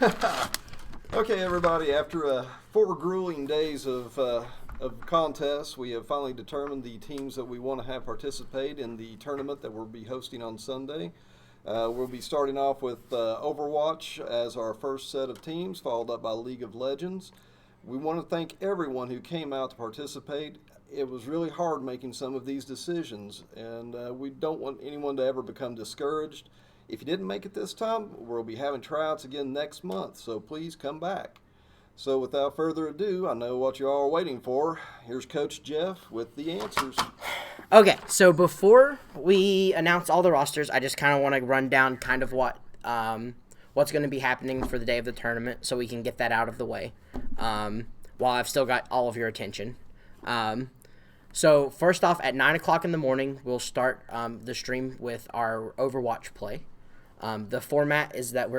Okay, everybody. After 4 grueling days of contests, we have finally determined the teams that we want to have participate in the tournament that we'll be hosting on Sunday. We'll be starting off with Overwatch as our first set of teams, followed up by League of Legends. We want to thank everyone who came out to participate. It was really hard making some of these decisions, and we don't want anyone to ever become discouraged. If you didn't make it this time, we'll be having tryouts again next month, so please come back. So without further ado, I know what you all are waiting for. Here's Coach Jeff with the answers. Okay, so before we announce all the rosters, I just kind of want to run down kind of what's going to be happening for the day of the tournament, so we can get that out of the way while I've still got all of your attention. So first off, at 9 o'clock in the morning, we'll start the stream with our Overwatch play. The format is that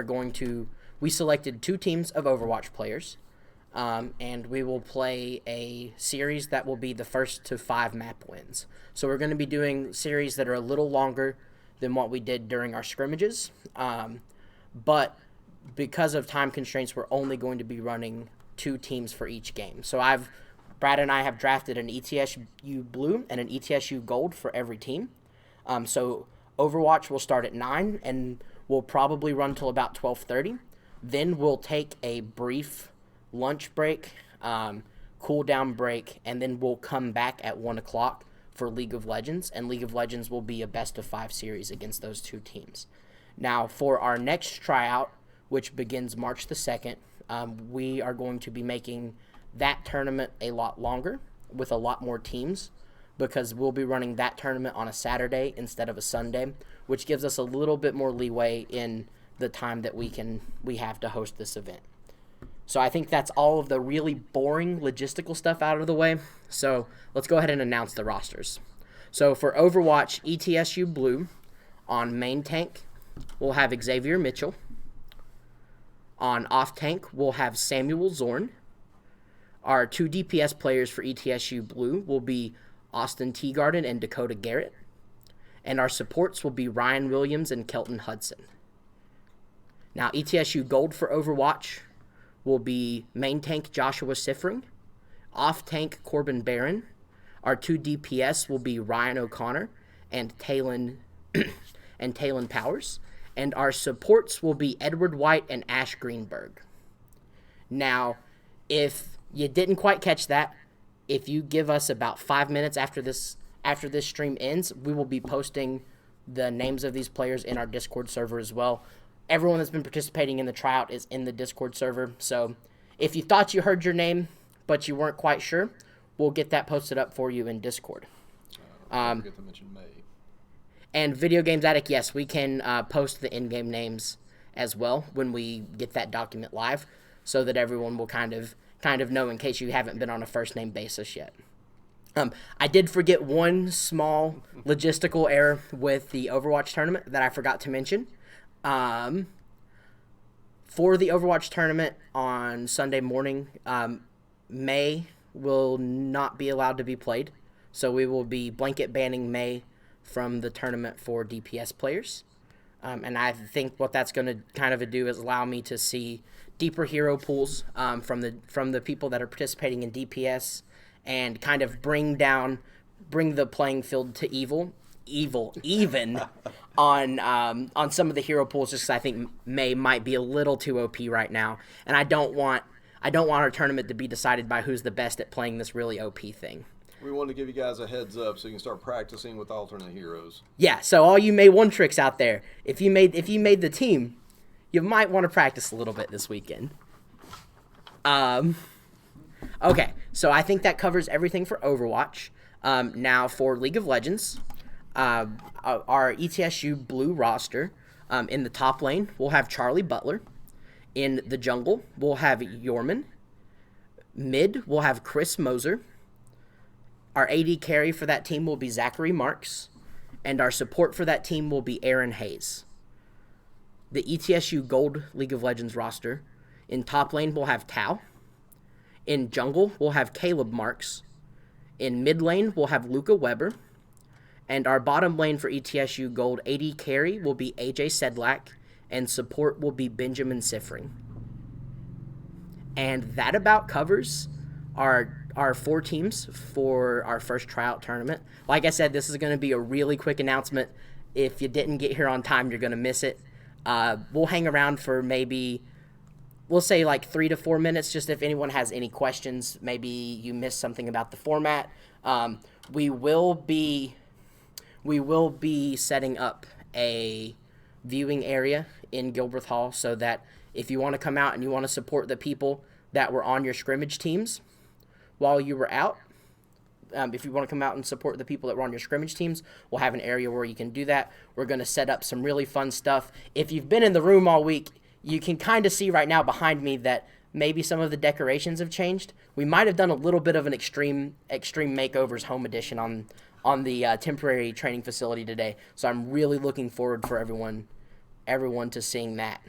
we selected 2 teams of Overwatch players, and we will play a series that will be the first to 5 map wins. So we're going to be doing series that are a little longer than what we did during our scrimmages, but because of time constraints, we're only going to be running 2 teams for each game. So Brad and I have drafted an ETSU Blue and an ETSU Gold for every team. So Overwatch will start at 9 and will probably run till about 12:30. Then we'll take a brief lunch break, cool down break, and then we'll come back at 1 o'clock for League of Legends. And League of Legends will be a best-of-5 series against those 2 teams. Now, for our next tryout, which begins March the 2nd, we are going to be making that tournament a lot longer with a lot more teams, because we'll be running that tournament on a Saturday instead of a Sunday, which gives us a little bit more leeway in the time that we have to host this event. So I think that's all of the really boring logistical stuff out of the way. So let's go ahead and announce the rosters. So for Overwatch, ETSU Blue, on main tank, we'll have Xavier Mitchell. On off tank, we'll have Samuel Zorn. Our 2 DPS players for ETSU Blue will be Austin Teagarden and Dakota Garrett. And our supports will be Ryan Williams and Kelton Hudson. Now, ETSU Gold for Overwatch will be main tank Joshua Siffring, off tank Corbin Barron. Our 2 DPS will be Ryan O'Connor and Talon Powers. And our supports will be Edward White and Ash Greenberg. Now, if you didn't quite catch that, if you give us about 5 minutes after this stream ends, we will be posting the names of these players in our Discord server as well. Everyone that's been participating in the tryout is in the Discord server, so if you thought you heard your name but you weren't quite sure, we'll get that posted up for you in Discord. Don't forget to mention May. And Video Games Attic, yes, we can post the in-game names as well when we get that document live, so that everyone will kind of know in case you haven't been on a first-name basis yet. I did forget one small logistical error with the Overwatch tournament that I forgot to mention. For the Overwatch tournament on Sunday morning, May will not be allowed to be played, so we will be blanket banning May from the tournament for DPS players. And I think what that's going to kind of do is allow me to see deeper hero pools from the people that are participating in DPS, and kind of bring the playing field to even on some of the hero pools, just because I think May might be a little too OP right now, and I don't want our tournament to be decided by who's the best at playing this really OP thing. We want to give you guys a heads up so you can start practicing with alternate heroes. Yeah, so all you May 1 tricks out there, if you made the team, you might want to practice a little bit this weekend. Okay, so I think that covers everything for Overwatch. Now for League of Legends, our ETSU Blue roster, in the top lane, we'll have Charlie Butler. In the jungle, we'll have Yorman. Mid, we'll have Chris Moser. Our AD carry for that team will be Zachary Marks, and our support for that team will be Aaron Hayes. The ETSU Gold League of Legends roster, in top lane, we'll have Tao. In jungle, we'll have Caleb Marks. In mid lane, we'll have Luca Weber. And our bottom lane for ETSU Gold AD carry will be AJ Sedlak, and support will be Benjamin Siffring. And that about covers our 4 teams for our first tryout tournament. Like I said, this is going to be a really quick announcement. If you didn't get here on time, you're going to miss it. We'll hang around for maybe, we'll say like 3 to 4 minutes, just if anyone has any questions. Maybe you missed something about the format. We will be setting up a viewing area in Gilbreth Hall so that if you want to come out and you want to support the people that were on your scrimmage teams while you were out, if you want to come out and support the people that were on your scrimmage teams, we'll have an area where you can do that. We're going to set up some really fun stuff. If you've been in the room all week, you can kind of see right now behind me that maybe some of the decorations have changed. We might have done a little bit of an extreme makeovers home edition on the temporary training facility today. So I'm really looking forward for everyone to seeing that.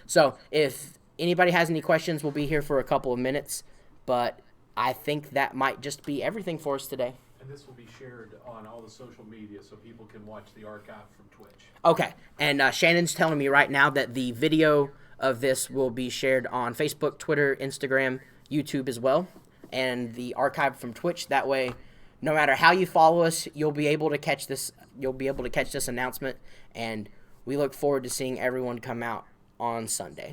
So if anybody has any questions, we'll be here for a couple of minutes, but I think that might just be everything for us today. And this will be shared on all the social media so people can watch the archive from Twitch. Okay, and Shannon's telling me right now that the video of this will be shared on Facebook, Twitter, Instagram, YouTube as well, and the archive from Twitch. That way, no matter how you follow us, you'll be able to catch this. You'll be able to catch this announcement, and we look forward to seeing everyone come out on Sunday.